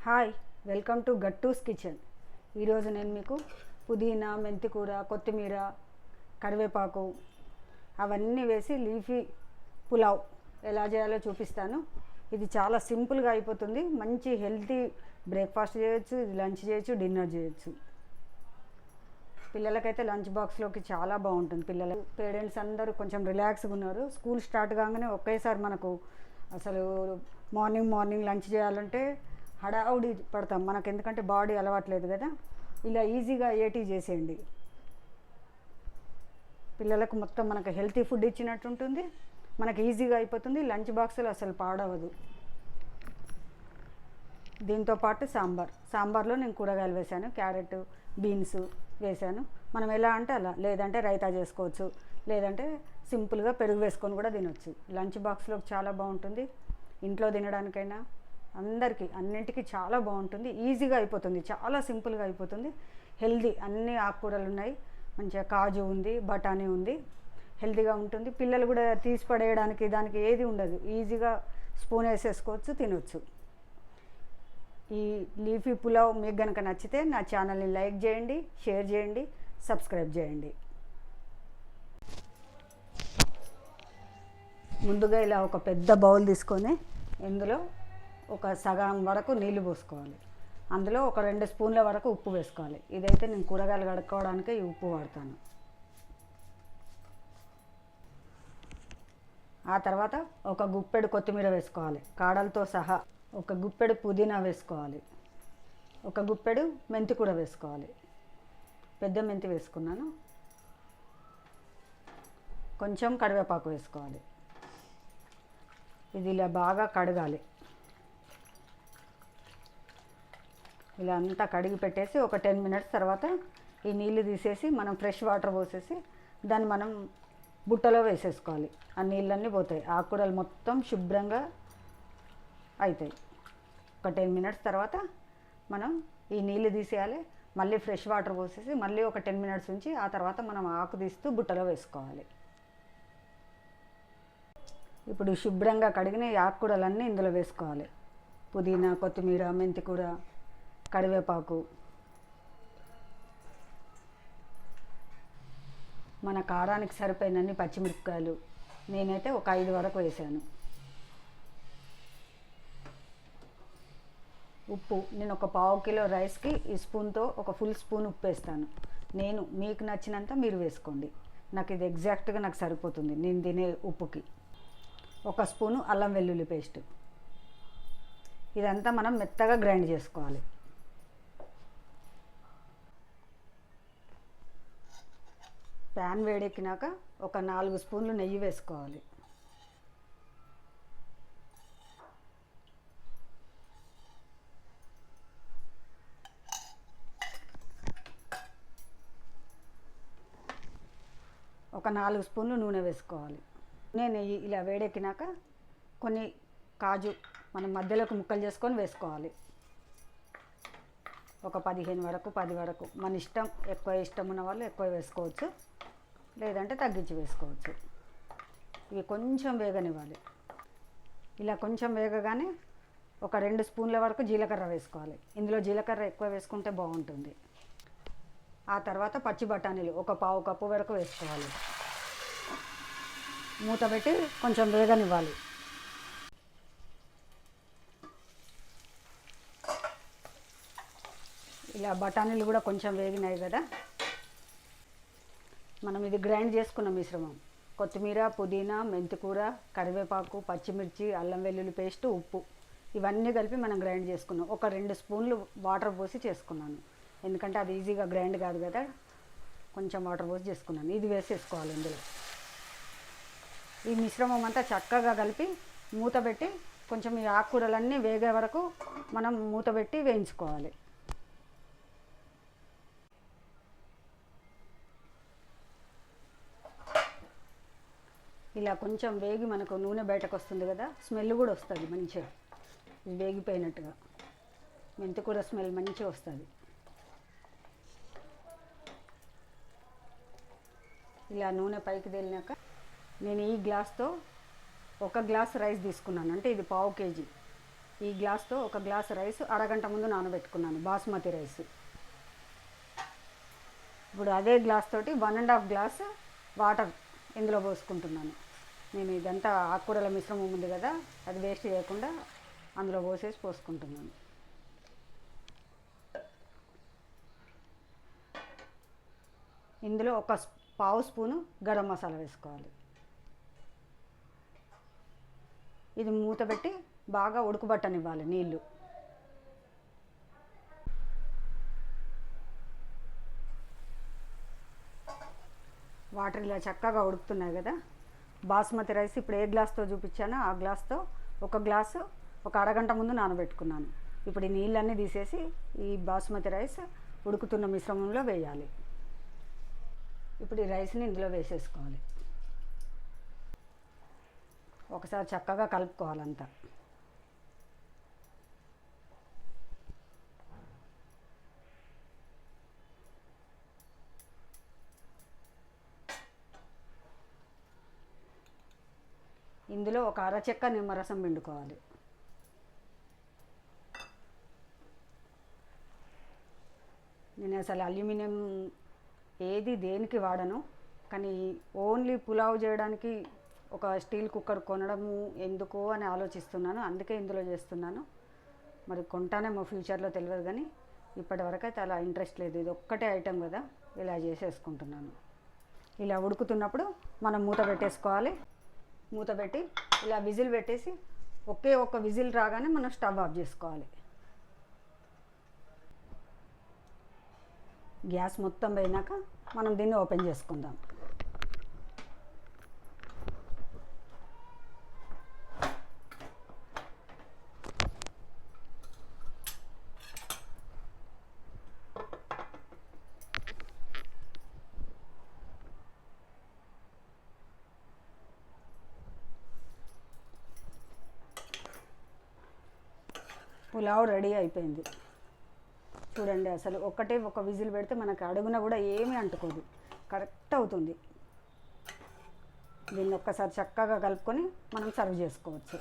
Hi, welcome to Gattu's kitchen. ఈరోజు నేను మీకు పుదీనా, మెంతికూర, కొత్తిమీర, కరివేపాకు అవన్నీ వేసి లీఫీ పులావ్ ఎలా చేయాలో చూపిస్తాను. ఇది చాలా సింపుల్గా అయిపోతుంది. మంచి హెల్తీ బ్రేక్ఫాస్ట్ చేయొచ్చు, ఇది లంచ్ చేయొచ్చు, డిన్నర్ చేయొచ్చు. పిల్లలకైతే లంచ్ బాక్స్లోకి చాలా బాగుంటుంది. పేరెంట్స్ అందరూ కొంచెం రిలాక్స్గా ఉన్నారు. స్కూల్ స్టార్ట్ కాగానే ఒకేసారి మనకు అసలు మార్నింగ్ లంచ్ చేయాలంటే హడావుడి పడతాం. మనకు ఎందుకంటే బాడీ అలవాట్లేదు కదా. ఇలా ఈజీగా ఏటీ చేసేయండి. పిల్లలకు మొత్తం మనకు హెల్తీ ఫుడ్ ఇచ్చినట్టు ఉంటుంది, మనకు ఈజీగా అయిపోతుంది. లంచ్ బాక్సులు అసలు పాడవదు. దీంతోపాటు సాంబార్లో నేను కూరగాయలు వేసాను. క్యారెట్, బీన్స్ వేసాను. మనం ఎలా అంటే అలా, లేదంటే రైతా చేసుకోవచ్చు, లేదంటే సింపుల్గా పెరుగు వేసుకొని కూడా తినొచ్చు. లంచ్ బాక్స్లో చాలా బాగుంటుంది. ఇంట్లో తినడానికైనా అందరికీ అన్నింటికి చాలా బాగుంటుంది. ఈజీగా అయిపోతుంది, చాలా సింపుల్గా అయిపోతుంది. హెల్దీ, అన్ని ఆకుకూరలు ఉన్నాయి, మంచిగా కాజు ఉంది, బఠానీ ఉంది, హెల్తీగా ఉంటుంది. పిల్లలు కూడా తీసి పడేయడానికి దానికి ఏది ఉండదు. ఈజీగా స్పూన్ వేసేసుకోవచ్చు, తినొచ్చు. ఈ లీఫీ పులావ్ మీకు కనుక నచ్చితే నా ఛానల్ని లైక్ చేయండి, షేర్ చేయండి, సబ్స్క్రైబ్ చేయండి. ముందుగా ఇలా ఒక పెద్ద బౌల్ తీసుకొని ఇందులో ఒక సగం వరకు నీళ్ళు పోసుకోవాలి. అందులో ఒక 2 స్పూన్ల వరకు ఉప్పు వేసుకోవాలి. ఇదైతే నేను కూరగాయలు కడుక్కోవడానికి ఈ ఉప్పు వాడతాను. ఆ తర్వాత ఒక గుప్పెడు కొత్తిమీర వేసుకోవాలి కాడలతో సహా. ఒక గుప్పెడు పుదీనా వేసుకోవాలి. ఒక గుప్పెడు మెంతి కూడా వేసుకోవాలి. పెద్ద మెంతి వేసుకున్నాను. కొంచెం కరివేపాకు వేసుకోవాలి. ఇది ఇలా బాగా కడగాలి. ఇలా అంతా కడిగి పెట్టేసి ఒక 10 మినిట్స్ తర్వాత ఈ నీళ్ళు తీసేసి మనం ఫ్రెష్ వాటర్ పోసేసి దాన్ని మనం బుట్టలో వేసేసుకోవాలి. ఆ నీళ్ళన్నీ పోతాయి, ఆకుకూరలు మొత్తం శుభ్రంగా అవుతాయి. ఒక 10 మినిట్స్ తర్వాత మనం ఈ నీళ్ళు తీసేయాలి. మళ్ళీ ఫ్రెష్ వాటర్ పోసేసి మళ్ళీ ఒక 10 మినిట్స్ ఉంచి ఆ తర్వాత మనం ఆకు తీస్తూ బుట్టలో వేసుకోవాలి. ఇప్పుడు శుభ్రంగా కడిగిన ఈ ఆకుకూరలన్నీ ఇందులో వేసుకోవాలి. పుదీనా, కొత్తిమీర, మెంతికూర, కరివేపాకు, మన కారానికి సరిపోయినన్ని పచ్చిమిరపకాయలు, నేనైతే ఒక 5 వరకు వేసాను. ఉప్పు నేను ఒక 1/2 కిలో రైస్కి ఈ స్పూన్తో ఒక ఫుల్ స్పూన్ ఉప్పు వేస్తాను. మీకు నచ్చినంత మీరు వేసుకోండి. నాకు ఇది ఎగ్జాక్ట్గా నాకు సరిపోతుంది నేను తినే ఉప్పుకి. ఒక స్పూను అల్లం వెల్లుల్లి పేస్ట్. ఇదంతా మనం మెత్తగా గ్రైండ్ చేసుకోవాలి. ప్యాన్ వేడెక్కినాక ఒక 4 స్పూన్లు నెయ్యి వేసుకోవాలి. ఒక 4 స్పూన్లు నూనె వేసుకోవాలి. నెయ్యి ఇలా వేడెక్కినాక కొన్ని కాజు మనం మధ్యలోకి ముక్కలు చేసుకొని వేసుకోవాలి. ఒక 10 వరకు మన ఇష్టం. ఎక్కువ ఇష్టం ఉన్న వాళ్ళు ఎక్కువ వేసుకోవచ్చు, లేదంటే తగ్గించి వేసుకోవచ్చు. ఇవి కొంచెం వేగనివ్వాలి. ఇలా కొంచెం వేగగానే ఒక 2 స్పూన్ల వరకు జీలకర్ర వేసుకోవాలి. ఇందులో జీలకర్ర ఎక్కువ వేసుకుంటే బాగుంటుంది. ఆ తర్వాత పచ్చి బఠానీలు ఒక 1/2 కప్పు వరకు వేసుకోవాలి. మూత పెట్టి కొంచెం వేగనివ్వాలి. ఇలా బఠానీలు కూడా కొంచెం వేగినాయి కదా. మనం ఇది గ్రైండ్ చేసుకున్న మిశ్రమం, కొత్తిమీర, పుదీనా, మెంతికూర, కరివేపాకు, పచ్చిమిర్చి, అల్లం వెల్లుల్లి పేస్ట్, ఉప్పు, ఇవన్నీ కలిపి మనం గ్రైండ్ చేసుకున్నాం. ఒక 2 స్పూన్లు వాటర్ పోసి చేసుకున్నాను, ఎందుకంటే అది ఈజీగా గ్రైండ్ కాదు కదా. కొంచెం వాటర్ పోసి చేసుకున్నాను. ఇది వేసేసుకోవాలి ఇందులో. ఈ మిశ్రమం అంతా చక్కగా కలిపి మూత పెట్టి కొంచెం ఈ ఆకుకూరలన్నీ వేగే వరకు మనం మూత పెట్టి వేయించుకోవాలి. ఇలా కొంచెం వేగి మనకు నూనె బయటకు వస్తుంది కదా, స్మెల్ కూడా వస్తుంది మంచిగా. ఇది వేగిపోయినట్టుగా మెంతికూర స్మెల్ మంచిగా వస్తుంది. ఇలా నూనె పైకి తేలినాక నేను ఈ గ్లాస్తో 1 గ్లాస్ రైస్ తీసుకున్నాను. అంటే ఇది 1/2 కేజీ. ఈ గ్లాస్తో ఒక గ్లాస్ రైస్ అరగంట ముందు నానబెట్టుకున్నాను, బాస్మతి రైస్. ఇప్పుడు అదే గ్లాస్ తోటి 1.5 గ్లాస్ వాటర్ ఇందులో పోసుకుంటున్నాను. నేను ఇదంతా ఆకుకూరల మిశ్రమం ఉంది కదా, అది వేస్ట్ చేయకుండా అందులో పోసుకుంటున్నాను. ఇందులో ఒక పావు స్పూను గరం మసాలా వేసుకోవాలి. ఇది మూత పెట్టి బాగా ఉడకబట్టనివ్వాలి నీళ్ళు. వాటర్ ఇలా చక్కగా ఉడుకుతున్నాయి కదా. బాస్మతి రైస్ ఇప్పుడు ఏ గ్లాస్తో చూపించానో ఆ గ్లాస్తో ఒక గ్లాసు ఒక అరగంట ముందు నానబెట్టుకున్నాను. ఇప్పుడు ఈ నీళ్ళన్నీ తీసేసి ఈ బాస్మతి రైస్ ఉడుకుతున్న మిశ్రమంలో వేయాలి. ఇప్పుడు ఈ రైస్ని ఇందులో వేసేసుకోవాలి. ఒకసారి చక్కగా కలుపుకోవాలంతా. ఇందులో ఒక అరచెక్క నిమ్మరసం పిండుకోవాలి. నేను అసలు అల్యూమినియం ఏది దేనికి వాడను, కానీ ఓన్లీ పులావ్ చేయడానికి ఒక స్టీల్ కుక్కర్ కొనడము ఎందుకో అని ఆలోచిస్తున్నాను. అందుకే ఇందులో చేస్తున్నాను. మరి కొంటానేమో ఫ్యూచర్లో తెలియదు, కానీ ఇప్పటివరకు అయితే అలా ఇంట్రెస్ట్ లేదు. ఇది ఒక్కటే ఐటెం కదా, ఇలా చేసేసుకుంటున్నాను. ఇలా ఉడుకుతున్నప్పుడు మనం మూత పెట్టేసుకోవాలి. మూత పెట్టి ఇలా విజిల్ పెట్టేసి ఒకే ఒక విజిల్ రాగానే మనం స్టవ్ ఆఫ్ చేసుకోవాలి. గ్యాస్ మొత్తం పోయినాక మనం దీన్ని ఓపెన్ చేసుకుందాం. పులావ్ రెడీ అయిపోయింది. చూడండి, అసలు ఒక విజిల్ పెడితే మనకు అడుగున కూడా ఏమీ అంటుకోదు, కరెక్ట్ అవుతుంది. దీన్ని ఒక్కసారి చక్కగా కలుపుకొని మనం సర్వ్ చేసుకోవచ్చు.